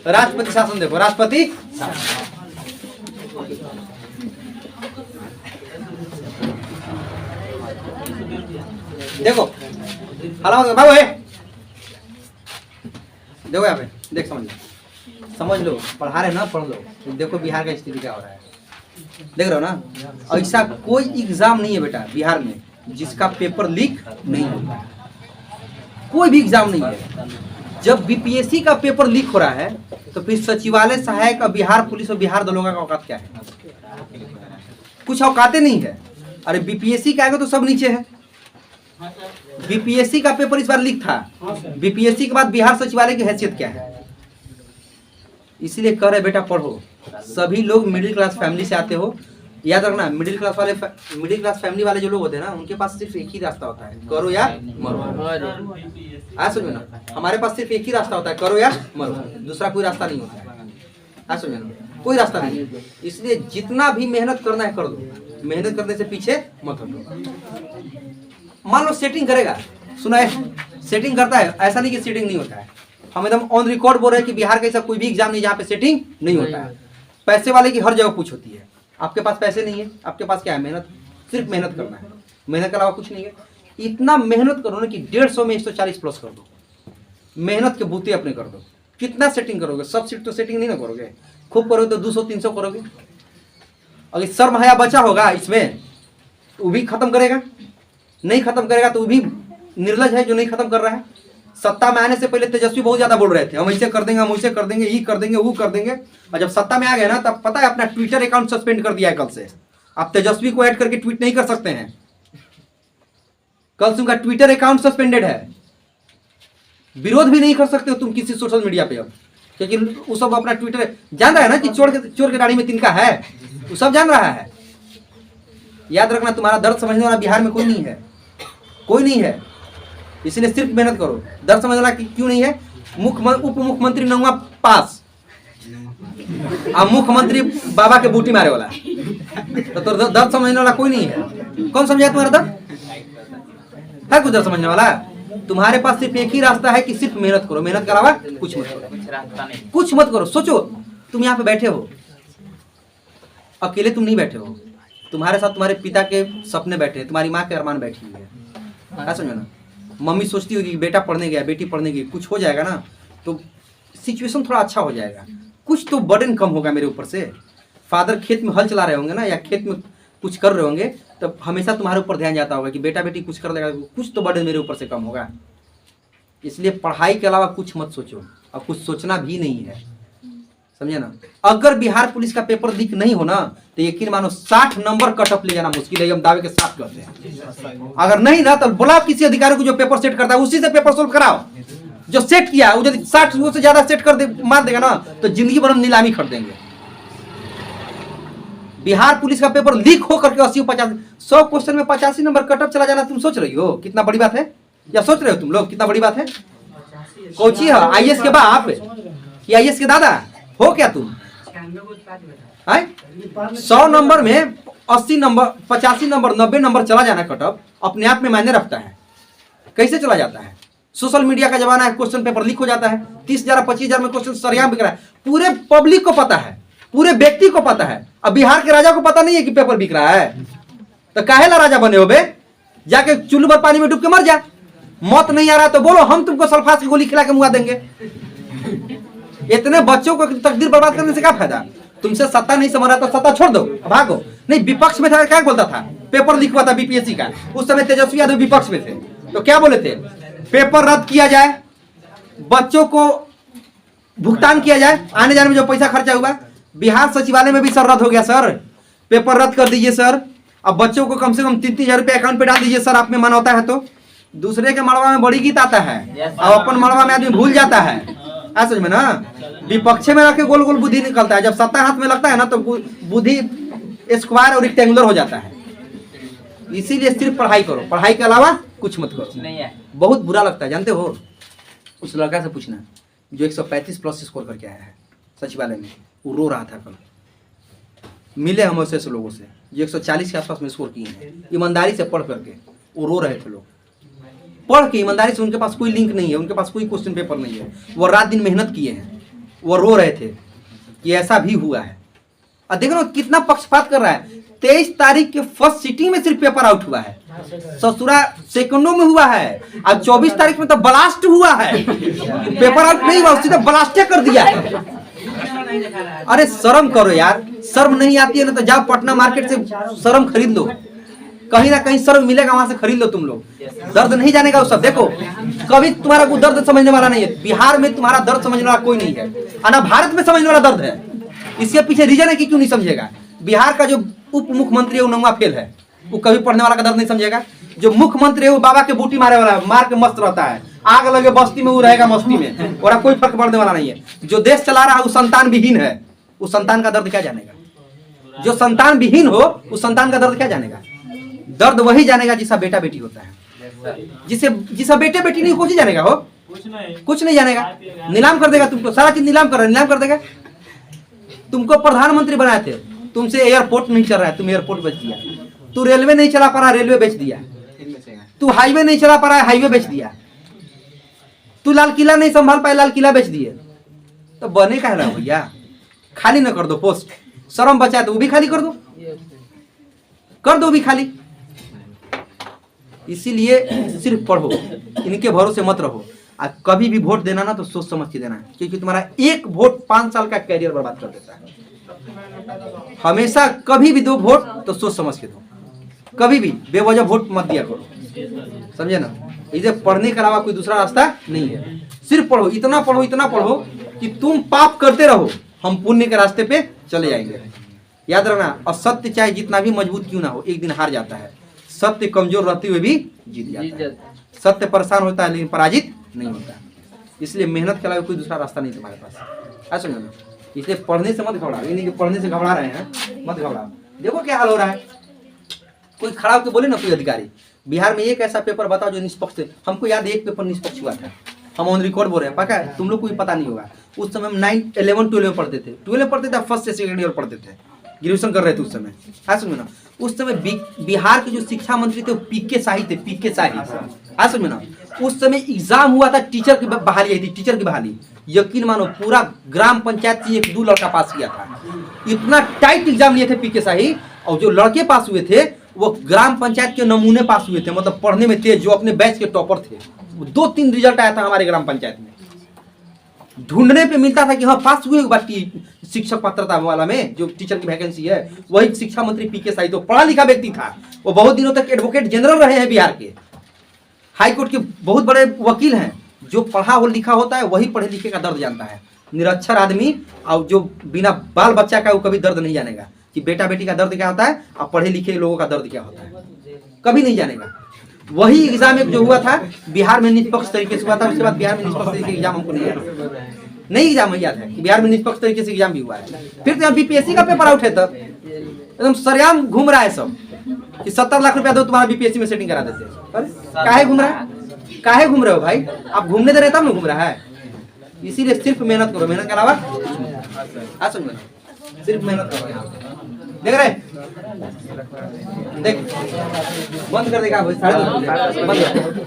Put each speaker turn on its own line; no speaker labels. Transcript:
राष्ट्रपति शासन देखो, राष्ट्रपति शासन। देखो बाबू है, देखो यहाँ पे, देख समझ लो, पढ़ा रहे ना, पढ़ लो। देखो बिहार का स्थिति क्या हो रहा है, देख रहे हो ना। ऐसा कोई एग्जाम नहीं है बेटा बिहार में जिसका पेपर लीक नहीं होता है, कोई भी एग्जाम नहीं है। जब बीपीएससी का पेपर लीक हो रहा है तो फिर सचिवालय सहायक और बिहार पुलिस और बिहार दरोगा का औकात क्या है? कुछ औकातें नहीं है। अरे बीपीएससी का आएगा तो सब नीचे है। बीपीएससी का पेपर इस बार लीक था, बीपीएससी के बाद बिहार सचिवालय की हैसियत क्या है? इसलिए कह रहे बेटा पढ़ो। सभी लोग मिडिल क्लास फैमिली से आते हो, याद रखना। मिडिल क्लास फैमिली वाले जो लोग होते हैं ना, उनके पास सिर्फ एक ही रास्ता होता है, करो या मरो। आज समझो ना, हमारे पास सिर्फ एक ही रास्ता होता है, करो या मरो, दूसरा कोई रास्ता नहीं होता है। आज समझो ना, कोई रास्ता नहीं। इसलिए जितना भी मेहनत करना है कर दो, मेहनत करने से पीछे मत हटो। मान लो सेटिंग करेगा, सुना है सेटिंग करता है, ऐसा नहीं कि सेटिंग नहीं होता है। हम एकदम ऑन रिकॉर्ड बोल रहे हैं कि बिहार का ऐसा कोई भी एग्जाम नहीं जहाँ पे सेटिंग नहीं होता है। पैसे वाले की हर जगह पूछ होती है। आपके पास पैसे नहीं है, आपके पास क्या है? मेहनत। सिर्फ मेहनत करना है, मेहनत के अलावा कुछ नहीं है। इतना मेहनत करो ना कि 150 में 140 प्लस कर दो। मेहनत के बूते अपने कर दो। कितना सेटिंग करोगे? सब सीट तो सेटिंग नहीं ना करोगे, खूब करोगे तो 200-300 करोगे। अगर शर्म हया बचा होगा इसमें तो वो भी खत्म करेगा, नहीं खत्म करेगा तो वो भी निर्लज है जो नहीं खत्म कर रहा है। सत्ता में आने से पहले तेजस्वी बहुत ज्यादा बोल रहे थे, हम ऐसे कर देंगे, हम वैसे कर देंगे, ये कर देंगे, वो कर देंगे। और जब सत्ता में आ गए ना, तब पता है अपना ट्विटर अकाउंट सस्पेंड कर दिया है कल से। आप तेजस्वी को ऐड करके ट्वीट नहीं कर सकते हैं। कल से उनका ट्विटर अकाउंट सस्पेंडेड है। विरोध भी नहीं कर सकते हो तुम किसी सोशल मीडिया पे अब, क्योंकि वो सब अपना ट्विटर जान रहा है ना कि चोर के गाड़ी में तिनका है, वो सब जान रहा है। याद रखना, तुम्हारा दर्द समझने वाला बिहार में कोई नहीं है, कोई नहीं है। इसलिए सिर्फ मेहनत करो। दर्द समझने वाला क्यों नहीं है? उप मुख्यमंत्री नौवा पास और मुख्यमंत्री बाबा के बूटी मारे वाला, तो दर्द समझने वाला कोई नहीं है। कौन समझाया तुम्हारा दर्द? है कुछ दर्द समझने वाला? तुम्हारे पास सिर्फ एक ही रास्ता है कि सिर्फ मेहनत करो, मेहनत के अलावा कुछ मत करो, कुछ मत करो। सोचो, तुम यहाँ पे बैठे हो, अकेले तुम नहीं बैठे हो, तुम्हारे साथ तुम्हारे पिता के सपने बैठे हैं, तुम्हारी माँ के अरमान बैठी हुई है। समझो ना, मम्मी सोचती होगी बेटा पढ़ने गया, बेटी पढ़ने गई, कुछ हो जाएगा ना तो सिचुएशन थोड़ा अच्छा हो जाएगा, कुछ तो बर्डन कम होगा मेरे ऊपर से। फादर खेत में हल चला रहे होंगे ना, या खेत में कुछ कर रहे होंगे, तो हमेशा तुम्हारे ऊपर ध्यान जाता होगा कि बेटा बेटी कुछ कर देगा, कुछ तो बर्डन मेरे ऊपर से कम होगा। इसलिए पढ़ाई के अलावा कुछ मत सोचो, और कुछ सोचना भी नहीं है, समझे ना। अगर बिहार पुलिस का पेपर लीक नहीं होना तो यकीन मानो 60 नंबर कट ऑफ ले जाना मुश्किल है, हम दावे के साथ करते हैं। अगर नहीं ना तो बुलाओ किसी अधिकारी को जो पेपर सेट करता है, उसी से पेपर सोल्व कराओ। जो सेट किया वो यदि 60 से ज्यादा सेट कर दे, मार देगा ना, तो जिंदगी भर हम नीलामी कर देंगे। बिहार पुलिस का पेपर लीक हो करके 80-50 100 क्वेश्चन में 85 नंबर कट ऑफ चला जाना, तुम सोच रही हो कितना बड़ी बात है? या सोच रहे हो तुम लोग कितना बड़ी बात है? कोची है आईएएस के बाप या आईएएस के दादा हो क्या तुम? 100 नंबर में 80 नंबर, 85 नंबर, 90 नंबर चला जाना कट ऑफ अपने आप में मायने रखता है। कैसे चला जाता है? सोशल मीडिया का जमाना है, क्वेश्चन पेपर लीक हो जाता है। 30,000 25,000 में क्वेश्चन सरेआम बिक रहा है, पूरे पब्लिक को पता है, पूरे व्यक्ति को पता है। अब बिहार के राजा को पता नहीं है कि पेपर बिक रहा है, तो काहे ला राजा बने हो बे? जाके चुल्लू पर पानी में डूब के मर जा। मौत नहीं आ रहा तो बोलो, हम तुमको सल्फास की गोली खिला के मुआ देंगे। इतने बच्चों को तकदीर बर्बाद करने से क्या फायदा? तुमसे सत्ता नहीं समझ रहा तो सत्ता छोड़ दो, भागो। नहीं, विपक्ष में था, क्या बोलता था? पेपर लीक हुआ था बीपीएससी का, उस समय तेजस्वी यादव विपक्ष में थे, तो क्या बोले थे? पेपर रद्द किया जाए, बच्चों को भुगतान किया जाए, आने जाने में जो पैसा खर्चा हुआ। बिहार सचिवालय में भी सर रद्द हो गया, सर पेपर रद्द कर दीजिए सर, अब बच्चों को कम से कम 3-3 हजार रुपये अकाउंट पे डाल दीजिए सर, आप में मन होता है तो। दूसरे के मड़वा में बड़ी गीत आता है और अपन मड़वा में आदमी भूल जाता है। समझ में ना, विपक्ष में रखे गोल गोल बुद्धि निकलता है, जब सत्ता हाथ में लगता है ना तो बुद्धि स्क्वायर और रेक्टेंगुलर हो जाता है। इसीलिए सिर्फ पढ़ाई करो, पढ़ाई के अलावा कुछ मत करो। बहुत बुरा लगता है, जानते हो? उस लड़का से पूछना जो 135 प्लस स्कोर करके आया है सचिवालय में, वो रो रहा था। कल मिले हम ऐसे लोगों से जो 140 के आसपास में स्कोर किए हैं, ईमानदारी से पढ़ करके वो रो रहे थे। लोग पढ़ के ईमानदारी से, उनके पास कोई लिंक नहीं है, उनके पास कोई क्वेश्चन पेपर नहीं है, वो रात दिन मेहनत किए हैं, वो रो रहे थे कि ऐसा भी हुआ है। और देखो ना कितना पक्षपात कर रहा है। 23 तारीख के फर्स्ट सिटिंग में सिर्फ पेपर आउट हुआ है, ससुरा सेकंडों में हुआ है। और 24 तारीख में तो ब्लास्ट हुआ है, पेपर आउट नहीं हुआ, सीधा ब्लास्ट कर दिया है। अरे शर्म करो यार, शर्म नहीं आती है ना तो जाओ पटना मार्केट से शर्म खरीद लो, कहीं ना कहीं शर्म मिलेगा, वहां से खरीद लो तुम लोग। दर्द नहीं जानेगा वो सब। देखो कभी तुम्हारा कोई दर्द समझने वाला नहीं है, बिहार में तुम्हारा दर्द समझने वाला कोई नहीं है, और ना भारत में समझने वाला दर्द है। इसके पीछे रीजन है कि क्यों नहीं समझेगा। बिहार का जो उप मुख्यमंत्री है वो नंगा फेल है, वो कभी पढ़ने वाला का दर्द नहीं समझेगा। जो मुख्यमंत्री है वो बाबा के बूटी मारे वाला है, मार के मस्त रहता है, आग लगे बस्ती में वो रहेगा मस्ती में, और कोई फर्क पड़ने वाला नहीं है। जो देश चला रहा है वो संतान विहीन है, उस संतान का दर्द क्या जानेगा। जो संतान विहीन हो उस संतान का दर्द क्या जानेगा। दर्द वही जानेगा जिसका बेटा बेटी होता है, जिसका बेटे बेटी नहीं कुछ ही जानेगा। हो कुछ नहीं जानेगा, नीलाम कर देगा तुमको, सारा चीज नीलाम कर देगा। तुमको प्रधानमंत्री बनाए थे, तुमसे एयरपोर्ट नहीं चल रहा है, तुम एयरपोर्ट बेच दिया। तू रेलवे नहीं चला पा रहा, रेलवे बेच दिया। तू हाईवे नहीं चला पा रहा है, हाईवे बेच दिया। तू लाल किला नहीं संभाल पाए, लाल किला बेच दिए। तो बने कह रहा भैया, खाली न कर दो पोस्ट, शर्म बचा तो वो भी खाली कर दो भी खाली। इसीलिए सिर्फ पढ़ो, इनके भरोसे मत रहो। और कभी भी वोट देना ना तो सोच समझ के देना, क्योंकि तुम्हारा एक वोट 5 साल का कैरियर बर्बाद कर देता है। हमेशा कभी भी दो वोट तो सोच समझ के दो, कभी भी बेवजह वोट मत दिया करो, समझे ना। इसे पढ़ने के अलावा कोई दूसरा रास्ता नहीं है। सिर्फ पढ़ो, इतना पढ़ो कि तुम पाप करते रहो, हम पुण्य के रास्ते पे चले जाएंगे। याद रखना, और सत्य चाहे जितना भी मजबूत क्यों ना हो, एक दिन हार जाता है। सत्य कमजोर रहते हुए भी जीत जाता है। सत्य परेशान होता है लेकिन पराजित नहीं होता। इसलिए मेहनत के अलावा कोई दूसरा रास्ता नहीं तुम्हारे पास, ऐसा ना। इसलिए पढ़ने से मत घबराओ, ये नहीं कि पढ़ने से घबरा रहे हैं, मत घबराओ। देखो क्या हाल हो रहा है। कोई खड़ा होकर बोले ना कोई अधिकारी, बिहार में एक ऐसा पेपर बताओ जो निष्पक्ष थे। हमको याद है एक पेपर निष्पक्ष हुआ था, हम ऑन रिकॉर्ड बोल रहे हैं, पक्का है, तुम लोग को भी पता नहीं होगा। उस समय हम 9, 11, 12 पढ़ते थे, 12 पढ़ते थे, फर्स्ट से सेकंड ईयर पढ़ते थे, ग्रेजुएशन कर रहे थे उस समय। हाँ समझो ना, उस समय बिहार के जो शिक्षा मंत्री थे वो पीके शाही थे, पीके शाही। हाँ समझो ना, उस समय एग्जाम हुआ था, टीचर की बहाली आई थी, टीचर की बहाली। यकीन मानो पूरा ग्राम पंचायत से 1-2 लड़का पास किया था। इतना टाइट एग्जाम लिए थे पीके शाही, और जो लड़के पास हुए थे वो ग्राम पंचायत के नमूने पास हुए थे, मतलब पढ़ने में तेज, जो अपने बैच के टॉपर थे। 2-3 रिजल्ट आया था हमारे ग्राम पंचायत में, ढूंढने पे मिलता था कि हाँ पास हुए बाकी शिक्षक पात्रता वाला में जो टीचर की वैकेंसी है, वही शिक्षा मंत्री पीके शाही। तो पढ़ा लिखा व्यक्ति था, वो बहुत दिनों तक एडवोकेट जनरल रहे हैं बिहार के, हाई कोर्ट के बहुत बड़े वकील हैं। जो पढ़ा हो लिखा होता है वही पढ़े लिखे का दर्द जानता है। निरक्षर आदमी और जो बिना बाल बच्चा का, वो कभी दर्द नहीं जानेगा कि बेटा बेटी का दर्द क्या होता है और पढ़े लिखे लोगों का दर्द क्या होता है, कभी नहीं जानेगा। वही एग्जाम एक जो हुआ था बिहार में निष्पक्ष तरीके से हुआ था, उसके बाद बिहार में निष्पक्ष तरीके एग्जाम हमको नहीं एग्जाम याद है कि बिहार में निष्पक्ष तरीके से एग्जाम भी हुआ है। फिर तो बीपीएससी का पेपर आउट है, तब एकदम सरेआम घूम रहा है सब कि 70 लाख रुपया दो तुम्हारा बीपीएससी में सेटिंग करा देते। काहे घूम रहा है, काहे घूम रहे हो भाई, आप घूमने दे रहे तब ना घूम रहा है। इसीलिए सिर्फ मेहनत करो, मेहनत के अलावा सिर्फ मेहनत करो। देख रहे देख, बंद कर देगा, 2:30 बंद कर।